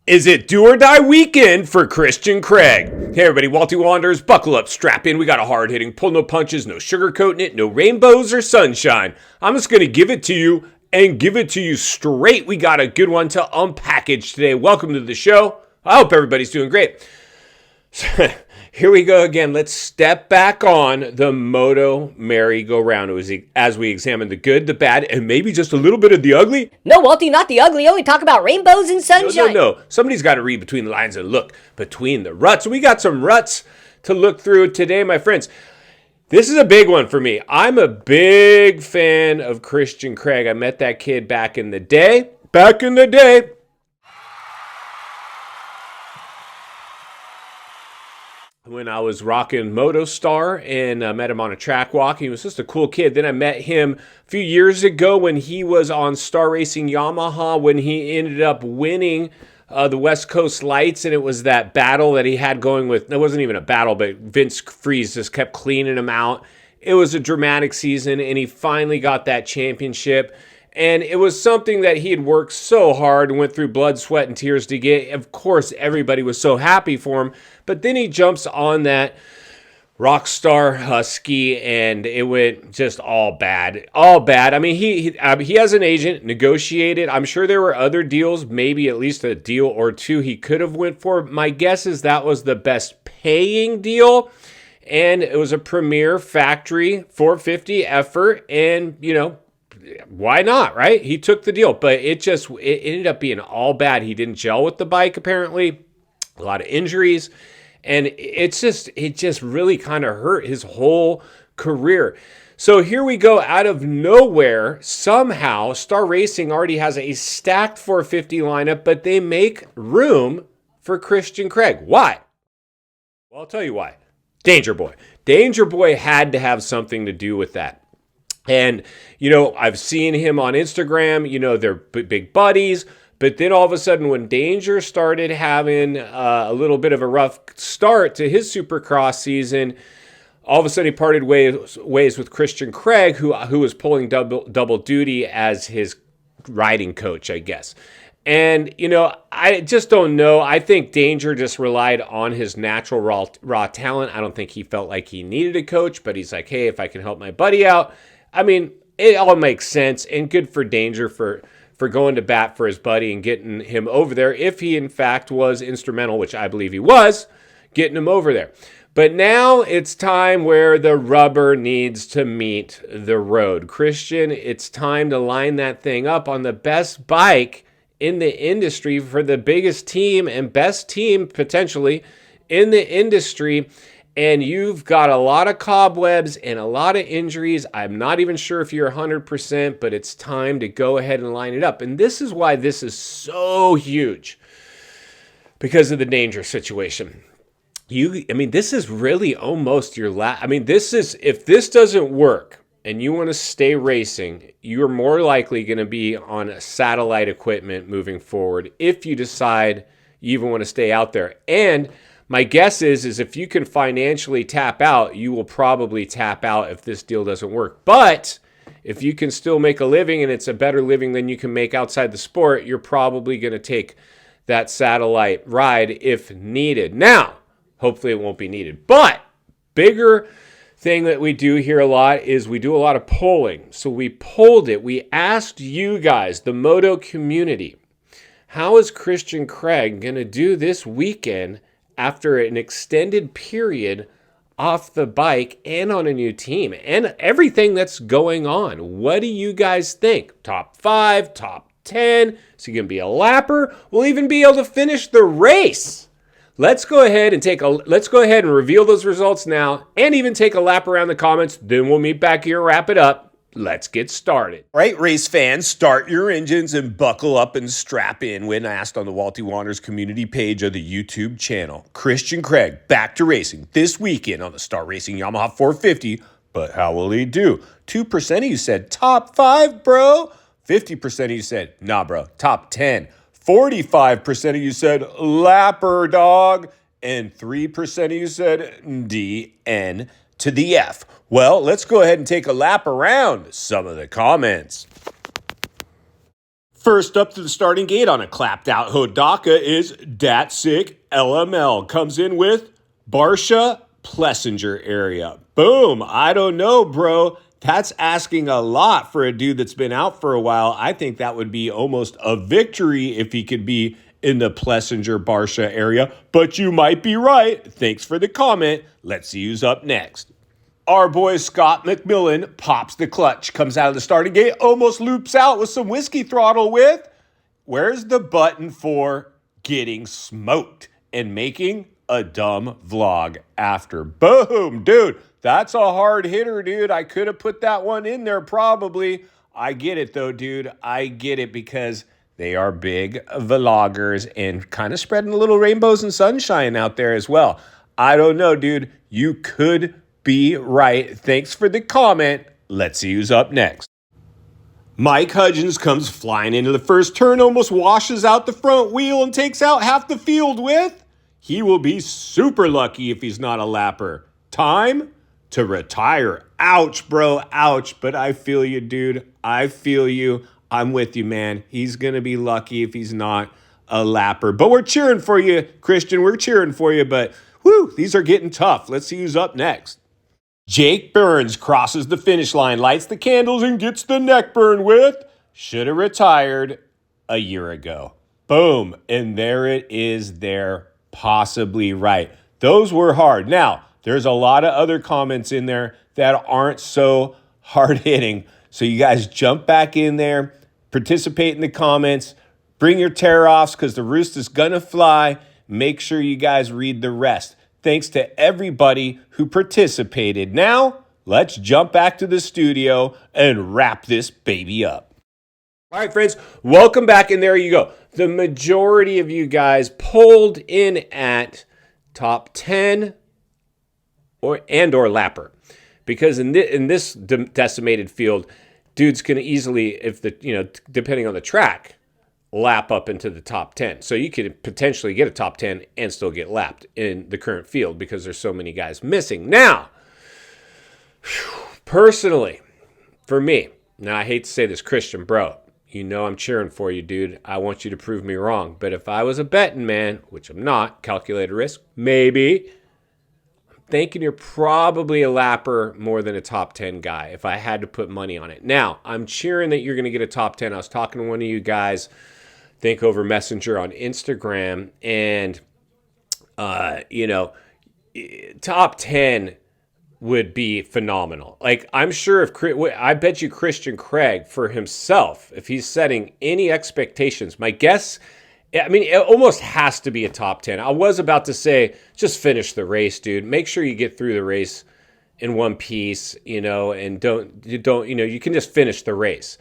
Is it do or die weekend for Christian Craig? Hey everybody, Walty Wanderers, buckle up, strap in. We got a hard-hitting, pull no punches, no sugarcoating it, no rainbows or sunshine. I'm just going to give it to you and give it to you straight. We got a good one to unpackage today. Welcome to the show. I hope everybody's doing great. Here we go again. Let's step back on the Moto merry-go-round as we examine the good, the bad, and maybe just a little bit of the ugly. No, Walty, not the ugly. Only talk about rainbows and sunshine. No. Somebody's got to read between the lines and look between the ruts. We got some ruts to look through today, my friends. This is a big one for me. I'm a big fan of Christian Craig. I met that kid back in the day. When I was rocking Moto Star and met him on a track walk. He was just a cool kid. Then I met him a few years ago when he was on Star Racing Yamaha, when he ended up winning the West Coast Lights, and it was that battle that he had going with, it wasn't even a battle, but Vince Freeze just kept cleaning him out. It was a dramatic season, and he finally got that championship. And it was something that he had worked so hard and went through blood, sweat, and tears to get. Of course, everybody was so happy for him. But then he jumps on that Rockstar Husky, and it went just all bad. All bad. I mean, he has an agent, negotiated. I'm sure there were other deals, maybe at least a deal or two he could have went for. My guess is that was the best paying deal. And it was a premier factory 450 effort. And, you know, why not, right? He took the deal, but it ended up being all bad. He didn't gel with the bike, apparently. A lot of injuries. And it just really kind of hurt his whole career. So here we go, out of nowhere, somehow Star Racing already has a stacked 450 lineup, but they make room for Christian Craig. Why? Well, I'll tell you why. Danger Boy. Danger Boy had to have something to do with that. And, you know, I've seen him on Instagram, you know, they're big buddies. But then all of a sudden, when Danger started having a little bit of a rough start to his Supercross season, all of a sudden he parted ways with Christian Craig, who was pulling double duty as his riding coach, I guess. And, you know, I just don't know. I think Danger just relied on his natural raw talent. I don't think he felt like he needed a coach, but he's like, hey, if I can help my buddy out. I mean, it all makes sense, and good for Danger for going to bat for his buddy and getting him over there, if he in fact was instrumental, which I believe he was, getting him over there. But now it's time where the rubber needs to meet the road. Christian, it's time to line that thing up on the best bike in the industry for the biggest team and best team potentially in the industry. And you've got a lot of cobwebs and a lot of injuries. I'm not even sure if you're 100%, but it's time to go ahead and line it up. And this is why this is so huge, because of the Danger situation. This is really almost your last. If this doesn't work and you want to stay racing, you're more likely going to be on satellite equipment moving forward if you decide you even want to stay out there. And my guess is if you can financially tap out, you will probably tap out if this deal doesn't work. But if you can still make a living, and it's a better living than you can make outside the sport, you're probably going to take that satellite ride if needed. Now, hopefully it won't be needed. But bigger thing that we do here a lot is we do a lot of polling. So we polled it. We asked you guys, the Moto community, how is Christian Craig going to do this weekend after an extended period off the bike and on a new team and everything that's going on? What do you guys think? Top 5, top 10? Is he going to be a lapper? Will he even be able to finish the race? Let's go ahead and reveal those results now, and even take a lap around the comments. Then we'll meet back here and wrap it up. Let's get started. All right, race fans, start your engines and buckle up and strap in. When asked on the Walty Wanderers community page of the YouTube channel, Christian Craig back to racing this weekend on the Star Racing Yamaha 450. But how will he do? 2% of you said top 5, bro. 50% of you said, nah, bro, top 10. 45% of you said lapper, dog. And 3% of you said DN to the F. Well, let's go ahead and take a lap around some of the comments. First up to the starting gate on a clapped out Hodaka is Dat Sick LML. Comes in with Barsha Plessinger area. Boom. I don't know, bro. That's asking a lot for a dude that's been out for a while. I think that would be almost a victory if he could be in the Plessinger Barsha area. But you might be right. Thanks for the comment. Let's see who's up next. Our boy Scott McMillan pops the clutch, comes out of the starting gate, almost loops out with some whiskey throttle with, where's the button for getting smoked and making a dumb vlog after? Boom, dude, that's a hard hitter, dude. I could have put that one in there probably. I get it though, dude. I get it because they are big vloggers and kind of spreading a little rainbows and sunshine out there as well. I don't know, dude. You could be right. Thanks for the comment. Let's see who's up next. Mike Hudgens comes flying into the first turn, almost washes out the front wheel and takes out half the field with. He will be super lucky if he's not a lapper. Time to retire. Ouch, bro. Ouch. But I feel you, dude. I feel you. I'm with you, man. He's going to be lucky if he's not a lapper. But we're cheering for you, Christian. We're cheering for you. But, whew, these are getting tough. Let's see who's up next. Jake Burns crosses the finish line, lights the candles, and gets the neck burn with, should have retired a year ago. Boom. And there it is there, possibly right. Those were hard. Now, there's a lot of other comments in there that aren't so hard-hitting. So you guys jump back in there, participate in the comments, bring your tear-offs because the roost is going to fly. Make sure you guys read the rest. Thanks to everybody who participated. Now, let's jump back to the studio and wrap this baby up. All right, friends, welcome back. And there you go. The majority of you guys pulled in at top 10 or lapper. Because in this decimated field, dude's going to easily, if depending on the track, lap up into the top 10. So you could potentially get a top 10 and still get lapped in the current field because there's so many guys missing. Now, personally, for me, now I hate to say this, Christian, bro, you know I'm cheering for you, dude. I want you to prove me wrong. But if I was a betting man, which I'm not, calculated risk, maybe, I'm thinking you're probably a lapper more than a top 10 guy if I had to put money on it. Now, I'm cheering that you're going to get a top 10. I was talking to one of you guys, think over Messenger on Instagram, and top 10 would be phenomenal. Like, I'm sure I bet you Christian Craig for himself, if he's setting any expectations, my guess, I mean, it almost has to be a top 10. I was about to say, just finish the race, dude. Make sure you get through the race in one piece, and you can just finish the race.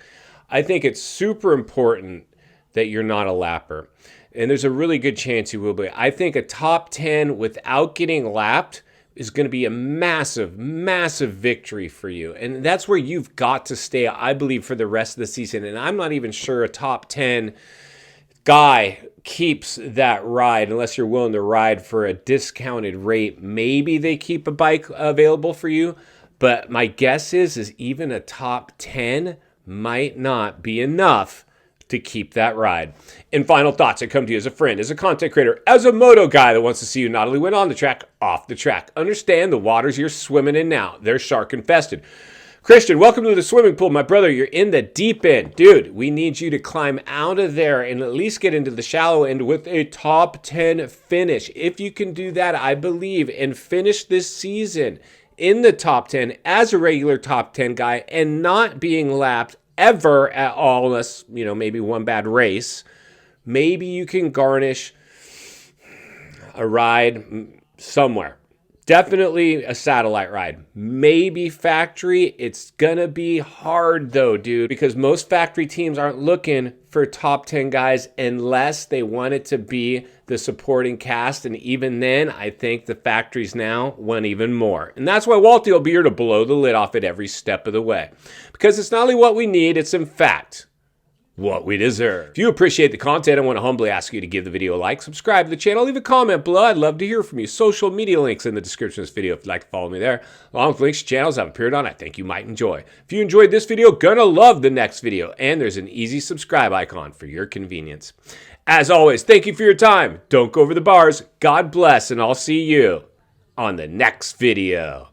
I think it's super important that you're not a lapper. And there's a really good chance you will be. I think a top 10 without getting lapped is going to be a massive, massive victory for you. And that's where you've got to stay, I believe, for the rest of the season. And I'm not even sure a top 10 guy keeps that ride unless you're willing to ride for a discounted rate. Maybe they keep a bike available for you. But my guess is even a top 10 might not be enough to keep that ride. And final thoughts, I come to you as a friend, as a content creator, as a moto guy that wants to see you not only win on the track, off the track. Understand the waters you're swimming in now. They're shark infested. Christian, welcome to the swimming pool. My brother, you're in the deep end. Dude, we need you to climb out of there and at least get into the shallow end with a top 10 finish. If you can do that, I believe, and finish this season in the top 10 as a regular top 10 guy and not being lapped ever at all, unless, maybe one bad race, maybe you can garnish a ride somewhere. Definitely a satellite ride. Maybe factory. It's gonna be hard though, dude, because most factory teams aren't looking for top 10 guys unless they want it to be the supporting cast. And even then, I think the factories now want even more. And that's why Walty will be here to blow the lid off it every step of the way. Because it's not only what we need, it's in fact what we deserve. If you appreciate the content, I want to humbly ask you to give the video a like, subscribe to the channel, leave a comment below. I'd love to hear from you. Social media links in the description of this video if you'd like to follow me there, along with links to channels I've appeared on I think you might enjoy. If you enjoyed this video, gonna love the next video, and there's an easy subscribe icon for your convenience. As always, thank you for your time. Don't go over the bars. God bless, and I'll see you on the next video.